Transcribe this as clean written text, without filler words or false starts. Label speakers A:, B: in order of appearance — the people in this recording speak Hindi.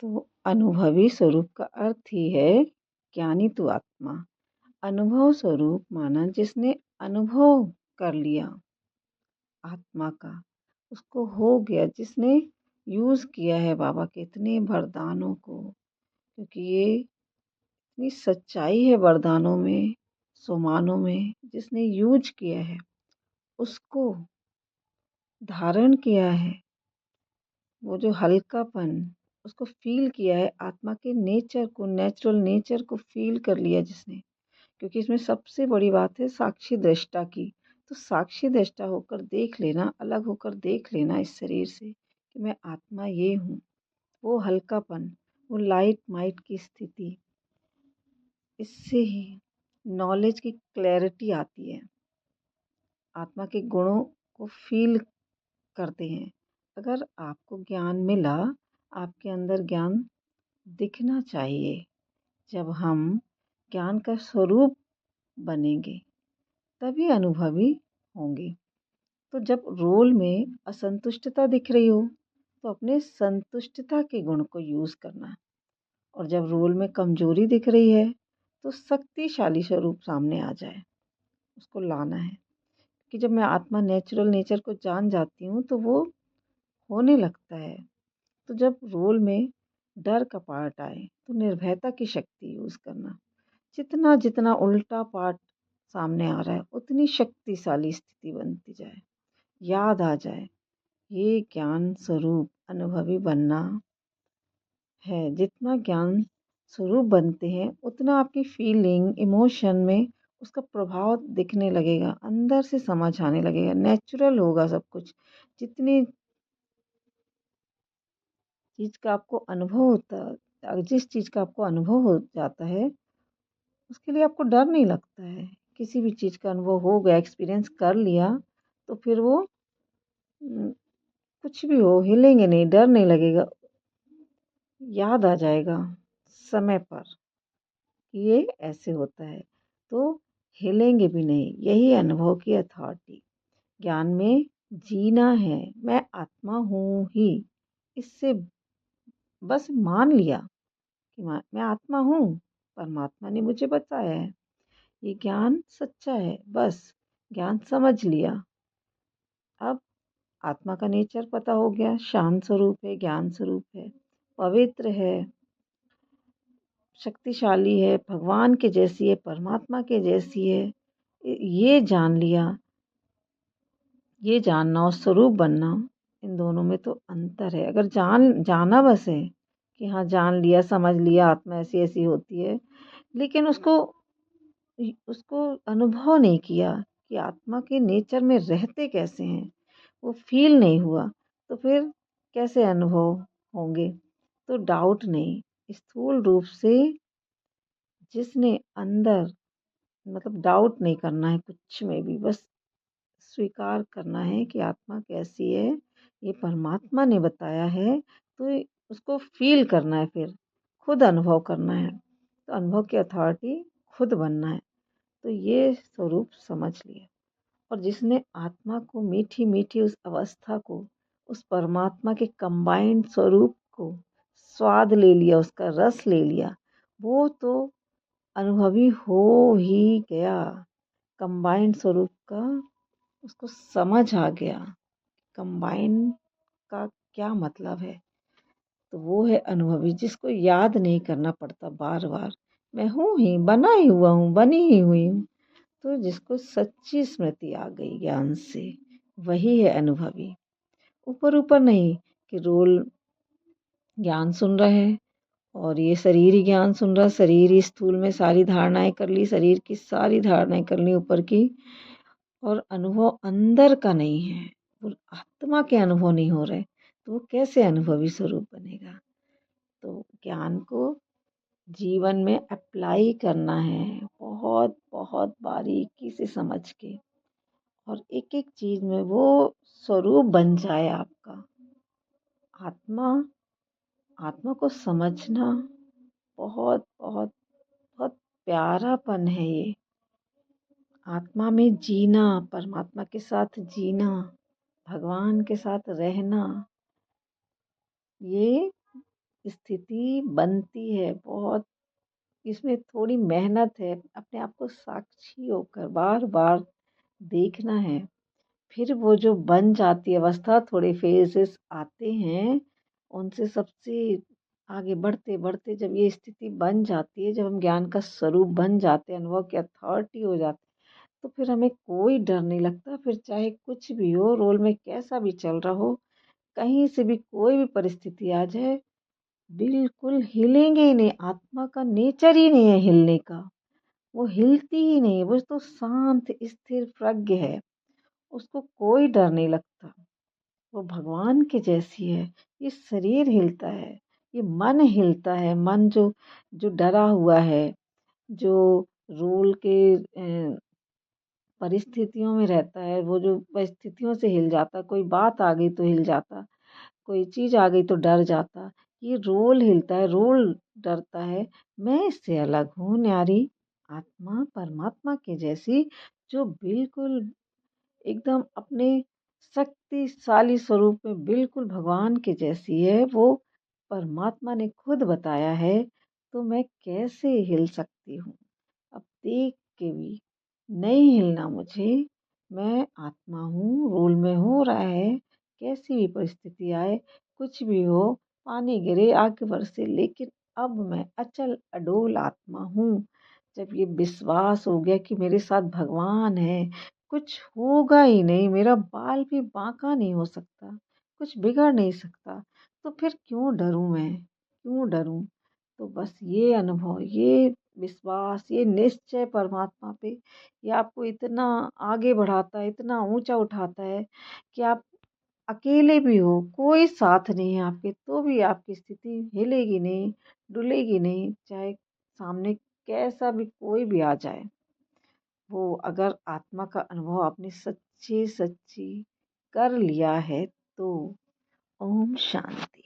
A: तो अनुभवी स्वरूप का अर्थ ही है ज्ञानी तू आत्मा। अनुभव स्वरूप माना जिसने अनुभव कर लिया आत्मा का, उसको हो गया, जिसने यूज किया है बाबा के इतने वरदानों को, क्योंकि ये इतनी सच्चाई है वरदानों में, सोमानों में, जिसने यूज किया है, उसको धारण किया है, वो जो हल्कापन उसको फील किया है, आत्मा के नेचर को, नेचुरल नेचर को फील कर लिया जिसने। क्योंकि इसमें सबसे बड़ी बात है साक्षी दृष्टा की। तो साक्षी दृष्टा होकर देख लेना, अलग होकर देख लेना इस शरीर से कि मैं आत्मा ये हूँ। वो हल्कापन, वो लाइट माइट की स्थिति, इससे ही नॉलेज की क्लैरिटी आती है। आत्मा के गुणों को फील करते हैं। अगर आपको ज्ञान मिला, आपके अंदर ज्ञान दिखना चाहिए। जब हम ज्ञान का स्वरूप बनेंगे तभी अनुभवी होंगे। तो जब रोल में असंतुष्टता दिख रही हो तो अपने संतुष्टता के गुण को यूज करना, और जब रोल में कमजोरी दिख रही है तो शक्तिशाली स्वरूप सामने आ जाए, उसको लाना है। कि जब मैं आत्मा नेचुरल नेचर को जान जाती हूँ तो वो होने लगता है। तो जब रोल में डर का पार्ट आए तो निर्भयता की शक्ति यूज करना। जितना जितना उल्टा पार्ट सामने आ रहा है उतनी शक्तिशाली स्थिति बनती जाए, याद आ जाए ये ज्ञान स्वरूप अनुभवी बनना है। जितना ज्ञान स्वरूप बनते हैं उतना आपकी फीलिंग इमोशन में उसका प्रभाव दिखने लगेगा, अंदर से समझ आने लगेगा, नेचुरल होगा सब कुछ। जितनी चीज का आपको अनुभव होता, जिस चीज का आपको अनुभव हो जाता है उसके लिए आपको डर नहीं लगता है। किसी भी चीज का अनुभव हो गया, एक्सपीरियंस कर लिया, तो फिर वो कुछ भी हो हिलेंगे नहीं, डर नहीं लगेगा, याद आ जाएगा समय पर ये ऐसे होता है, तो हिलेंगे भी नहीं। यही अनुभव की अथॉरिटी। ज्ञान में जीना है, मैं आत्मा हूँ ही, इससे बस मान लिया कि मैं आत्मा हूँ, परमात्मा ने मुझे बताया है, ये ज्ञान सच्चा है, बस ज्ञान समझ लिया। अब आत्मा का नेचर पता हो गया, शांत स्वरूप है, ज्ञान स्वरूप है, पवित्र है, शक्तिशाली है, भगवान के जैसी है, परमात्मा के जैसी है। ये जान लिया, ये जानना और स्वरूप बनना, इन दोनों में तो अंतर है। अगर जाना बस है कि हाँ जान लिया, समझ लिया आत्मा ऐसी ऐसी होती है, लेकिन उसको उसको अनुभव नहीं किया कि आत्मा के नेचर में रहते कैसे हैं, वो फील नहीं हुआ, तो फिर कैसे अनुभव होंगे। तो डाउट नहीं, स्थूल रूप से जिसने अंदर, मतलब डाउट नहीं करना है कुछ में भी, बस स्वीकार करना है कि आत्मा कैसी है, ये परमात्मा ने बताया है, तो उसको फील करना है, फिर खुद अनुभव करना है। तो अनुभव की अथॉरिटी खुद बनना है। तो ये स्वरूप समझ लिया, और जिसने आत्मा को मीठी मीठी उस अवस्था को, उस परमात्मा के कंबाइंड स्वरूप को स्वाद ले लिया, उसका रस ले लिया, वो तो अनुभवी हो ही गया। कंबाइंड स्वरूप का उसको समझ आ गया, कंबाइंड का क्या मतलब है। तो वो है अनुभवी, जिसको याद नहीं करना पड़ता बार बार, मैं हूँ ही, बना ही हुआ हूँ, बनी ही हुई हूँ। तो जिसको सच्ची स्मृति आ गई ज्ञान से, वही है अनुभवी। ऊपर ऊपर नहीं कि रोल ज्ञान सुन रहे हैं और ये शरीर ही ज्ञान सुन रहा, शरीर ही स्थूल में सारी धारणाएं कर ली, शरीर की सारी धारणाएं कर ली ऊपर की, और अनुभव अंदर का नहीं है, वो आत्मा के अनुभव नहीं हो रहे, तो वो कैसे अनुभवी स्वरूप बनेगा। तो ज्ञान को जीवन में अप्लाई करना है, बहुत बहुत बारीकी से समझ के, और एक एक चीज में वो स्वरूप बन जाए आपका। आत्मा, आत्मा को समझना बहुत बहुत बहुत प्यारापन है ये। आत्मा में जीना, परमात्मा के साथ जीना, भगवान के साथ रहना, ये स्थिति बनती है बहुत, इसमें थोड़ी मेहनत है, अपने आप को साक्षी होकर बार बार देखना है। फिर वो जो बन जाती है अवस्था, थोड़े फेजेस आते हैं, उनसे सबसे आगे बढ़ते बढ़ते जब ये स्थिति बन जाती है, जब हम ज्ञान का स्वरूप बन जाते हैं, अनुभव की अथॉरिटी हो जाती है, तो फिर हमें कोई डर नहीं लगता। फिर चाहे कुछ भी हो, रोल में कैसा भी चल रहा हो, कहीं से भी कोई भी परिस्थिति आ जाए, बिल्कुल हिलेंगे ही नहीं। आत्मा का नेचर ही नहीं है हिलने का, वो हिलती ही नहीं, वो तो शांत स्थिर प्रज्ञ है, उसको कोई डर नहीं लगता। वो भगवान के जैसी है। ये शरीर हिलता है, ये मन हिलता है, मन जो जो डरा हुआ है, जो रोल के परिस्थितियों में रहता है, वो जो परिस्थितियों से हिल जाता, कोई बात आ गई तो हिल जाता, कोई चीज आ गई तो डर जाता। ये रोल हिलता है, रोल डरता है। मैं इससे अलग हूँ न्यारी, आत्मा परमात्मा के जैसी, जो बिल्कुल एकदम अपने शक्तिशाली स्वरूप में बिल्कुल भगवान के जैसी है। वो परमात्मा ने खुद बताया है, तो मैं कैसे हिल सकती हूँ? अब देख के भी नहीं हिलना मुझे। मैं आत्मा हूँ, रोल में हो रहा है, कैसी भी परिस्थिति आए, कुछ भी हो, पानी गिरे, आग बरसे, लेकिन अब मैं अचल अडोल आत्मा हूँ। जब ये विश्वास हो गया कि मेरे साथ भगवान है, कुछ होगा ही नहीं, मेरा बाल भी बांका नहीं हो सकता, कुछ बिगड़ नहीं सकता, तो फिर क्यों डरूं मैं, क्यों डरूं? तो बस ये अनुभव, ये विश्वास, ये निश्चय परमात्मा पे, ये आपको इतना आगे बढ़ाता है, इतना ऊंचा उठाता है कि आप अकेले भी हो, कोई साथ नहीं है आपके, तो भी आपकी स्थिति हिलेगी नहीं, डुलेगी नहीं, चाहे सामने कैसा भी कोई भी आ जाए। वो अगर आत्मा का अनुभव आपने सच्ची सच्ची कर लिया है तो ओम शांति।